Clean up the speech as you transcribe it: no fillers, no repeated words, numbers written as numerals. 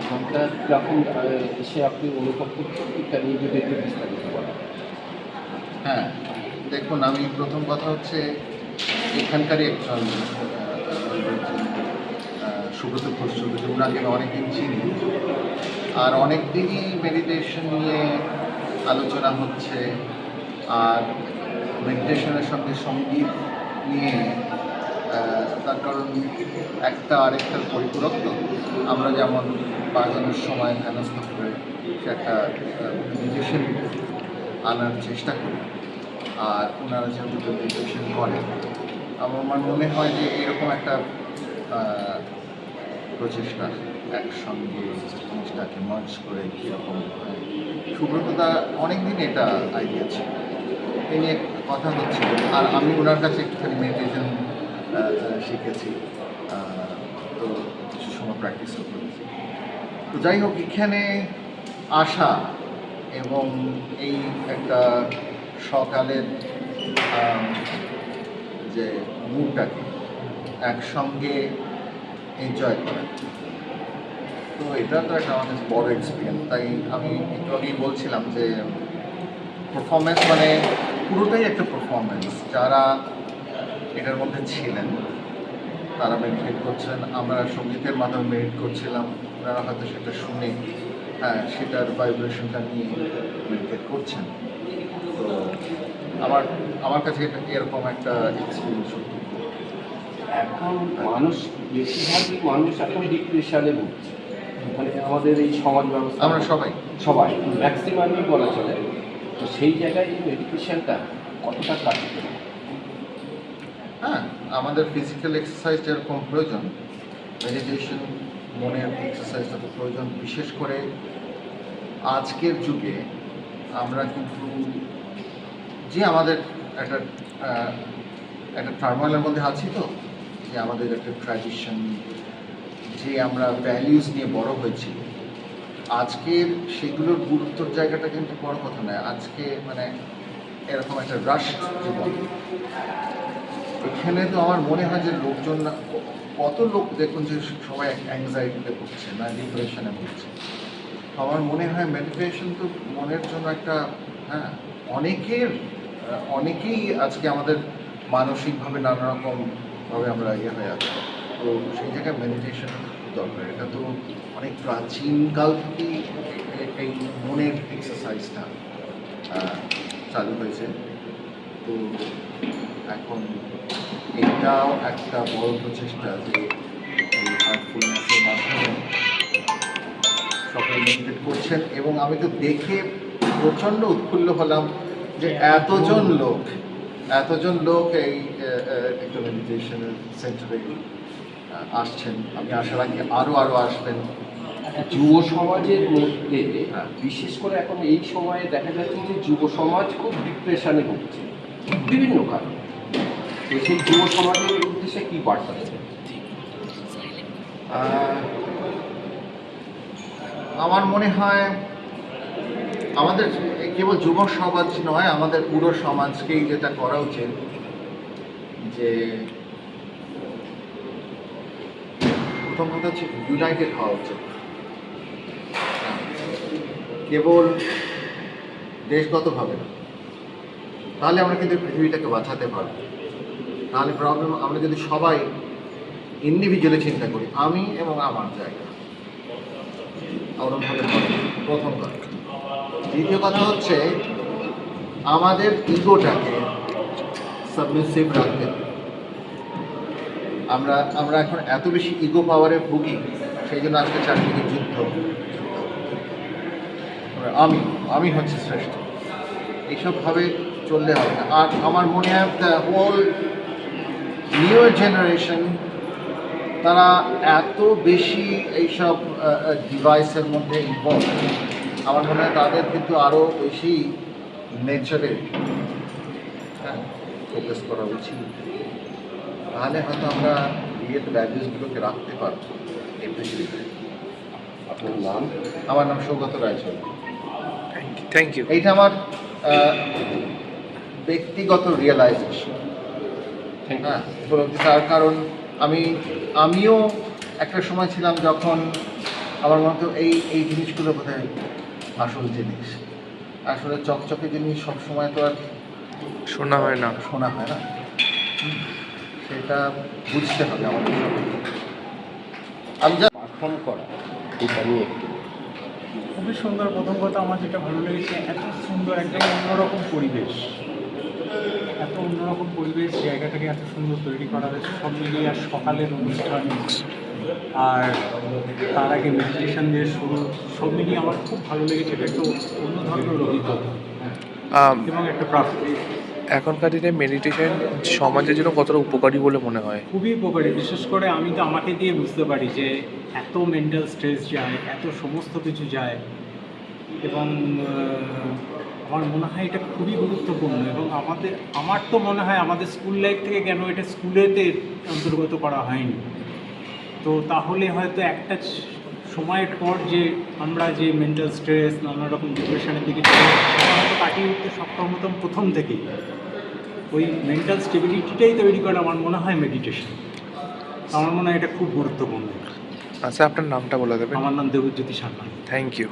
এখানকার যখন এসে আপনি অনুভব করছেন এটা নিয়ে যদি একটু বিস্তারিত বলেন। হ্যাঁ, দেখুন, আমি প্রথম কথা হচ্ছে এখানকারই একজন সুব্রত ঘোষ চৌধুরী, ওনাকে আমি অনেকদিন চিনি। আর অনেক দিনই মেডিটেশন নিয়ে আলোচনা হচ্ছে, আর মেডিটেশনের সঙ্গে সঙ্গীত নিয়ে, তার কারণ একটা আরেকটার পরিপূরক তো। আমরা যেমন বাজানোর সময় ধ্যানস্থ করে সে একটা মেডিটেশন আনার চেষ্টা করি, আর ওনারা যেহেতু মেডিটেশন করেন, আমার মনে হয় যে এরকম একটা প্রচেষ্টা একসঙ্গে জিনিসটাকে মার্জ করে কীরকম হয়। সুব্রতদা অনেকদিন এটা আইডিয়া ছিল, এ নিয়ে কথা হচ্ছে। আর আমি ওনার কাছে একটুখানি মেডিটেশন শিখেছি, তো কিছু সময় প্র্যাকটিসও করেছি। তো যাই হোক, এখানে আসা এবং এই একটা সকালের যে মুডটাকে একসঙ্গে এনজয় করা, তো এটা তো একটা আমার কাছে বড় এক্সপিরিয়েন্স। তাই আমি একটু আগেই বলছিলাম যে পারফরমেন্স মানে পুরোটাই একটা পারফরমেন্স। যারা এটার মধ্যে ছিলেন তারা মেডিটেট করছিলেন, আমরা সঙ্গীতের মাধ্যমে মেডিটেট করছিলাম, ওনারা হয়তো সেটা শুনে সেটার ভাইব্রেশনটা নিয়ে মেডিটেট করছেন। তো আমার কাছে এটা এরকম একটা এক্সপিরিয়েন্স সত্যি। এখন বেশিরভাগই মানুষ এখন ডিপ্রেশনে ভুগছে, মানে আমাদের এই সমাজ ব্যবস্থা আমরা সবাই ম্যাক্সিমামই বলা চলে। তো সেই জায়গায় এই মেডিটেশনটা কতটা কার্যকর? হ্যাঁ, আমাদের ফিজিক্যাল এক্সারসাইজ যেরকম প্রয়োজন, মেডিটেশন মনের এক্সারসাইজটা তো প্রয়োজন। বিশেষ করে আজকের যুগে আমরা কিন্তু যে আমাদের একটা একটা টার্মোয়েলের মধ্যে আছি, তো যে আমাদের একটা ট্র্যাডিশন, যে আমরা ভ্যালিউজ নিয়ে বড় হয়েছি, আজকের সেগুলোর গুরুত্বর জায়গাটা কিন্তু বড় কথা নয়। আজকে মানে এরকম একটা রাশ জীবন, এখানে তো আমার মনে হয় যে লোকজন, কত লোক দেখুন যে সবাই অ্যাংজাইটিতে ভুগছে না, ডিপ্রেশনে ভুগছে। আমার মনে হয় মেডিটেশন তো মনের জন্য একটা অনেকেই আজকে আমাদের মানসিকভাবে নানা রকমভাবে আমরা হয়ে আছি। তো সেই জায়গায় মেডিটেশন খুব দরকার। এটা তো অনেক প্রাচীনকাল থেকেই এই মনের এক্সারসাইজটা চালু হয়েছে। তো এখন এটাও একটা বড় প্রচেষ্টা যে এই আর্টফুলনেসের মাধ্যমে সকলে মেডিটেট করছেন। এবং আমি তো দেখে প্রচণ্ড উৎফুল্ল হলাম যে এতজন লোক এই একটা মেডিটেশনের সেন্টারে আসছেন। আমি আশা রাখি আরও আসবেন। যুব সমাজের মধ্যে বিশেষ করে এখন এই সময়ে দেখা যাচ্ছে যে যুব সমাজ খুব ডিপ্রেশনে ভুগছে বিভিন্ন কারণে। তো সেই যুব সমাজের উদ্দেশ্যে কী বার্তা দেবেন? আমার মনে হয় আমাদের কেবল যুব সমাজ নয়, আমাদের পুরো সমাজকেই যেটা করা উচিত, যে প্রথম কথা হচ্ছে ইউনাইটেড হওয়া উচিত। কেবল দেশগতভাবে না, তাহলে আমরা কিন্তু পৃথিবীটাকে বাঁচাতে পারব। তাহলে প্রবলেম, আমরা যদি সবাই ইন্ডিভিজুয়ালি চিন্তা করি, আমি এবং আমার জায়গা, ওরমভাবে প্রথম কথা। দ্বিতীয় কথা হচ্ছে আমাদের ইগোটাকে সাবমিসিভ রাখতে হবে। আমরা এখন এত বেশি ইগো পাওয়ারে ভুগি, সেই জন্য আজকে চারদিকে যুদ্ধ। আমি হচ্ছে শ্রেষ্ঠ, এইসবভাবে চললে হবে না। আর আমার মনে হয় দ্য হোল নিউ জেনারেশন, তারা এত বেশি এইসব ডিভাইসের মধ্যে ইনভলভ, আমার মনে হয় তাদের কিন্তু আরও বেশি নেচারে ফোকাস করা উচিত। তাহলে হয়তো আমরা রিয়েল ভ্যালুসগুলোকে রাখতে পারব এই পৃথিবীতে। আপনার নাম? আমার নাম সৌগত রায়চৌধুরী। Thank you. এইটা আমার ব্যক্তিগত রিয়েলাইজেশন। উপলব্ধি। তার কারণ আমিও একটা সময় ছিলাম যখন আমার মতো এই জিনিসগুলো বোধহয় আসল জিনিস। আসলে চকচকে জিনিস সবসময় তো আর শোনা হয় না। শোনা হয় না, সেটা বুঝতে হবে আমাদের সবাইকে। আমি যা পারফর্ম করা এটা নিয়ে একটু খুবই সুন্দর। প্রথম কথা আমার যেটা ভালো লেগেছে, এত সুন্দর একদম অন্যরকম পরিবেশ, এত অন্যরকম পরিবেশ, জায়গাটাকে এত সুন্দর তৈরি করা হয়েছে। সব মিলিয়ে আর সকালের অনুষ্ঠান আর তার আগে মেডিটেশন দিয়ে শুরু, সব মিলিয়ে আমার খুব ভালো লেগেছে। এটা একটা অন্য ধরনের অভিজ্ঞতা এবং একটা প্রাপ্তি। এখনকার দিনে মেডিটেশন সমাজের জন্য কতটা উপকারী বলে মনে হয়? খুবই উপকারী। বিশেষ করে আমি তো আমাকে দিয়ে বুঝতে পারি যে এত মেন্টাল স্ট্রেস যায়, এত সমস্ত কিছু যায়, এবং আমার মনে হয় এটা খুবই গুরুত্বপূর্ণ। এবং আমার তো মনে হয় আমাদের স্কুল লাইফ থেকে কেন এটা স্কুলেতে অন্তর্গত করা হয়নি। তো তাহলে হয়তো একটা সময়ের পর যে আমরা যে মেন্টাল স্ট্রেস, নানা রকম ডিপ্রেশনের দিকে চলে যাচ্ছি, সেটা হয়তো কাটিয়ে উঠতে সক্ষম হতাম প্রথম থেকেই। ওই মেন্টাল স্টেবিলিটিটাই তৈরি করে আমার মনে হয় মেডিটেশন। আমার মনে হয় এটা খুব গুরুত্বপূর্ণ। আচ্ছা, আপনার নামটা বলে দেবেন? আমার নাম দেবজ্যোতি সান্যাল। Thank you.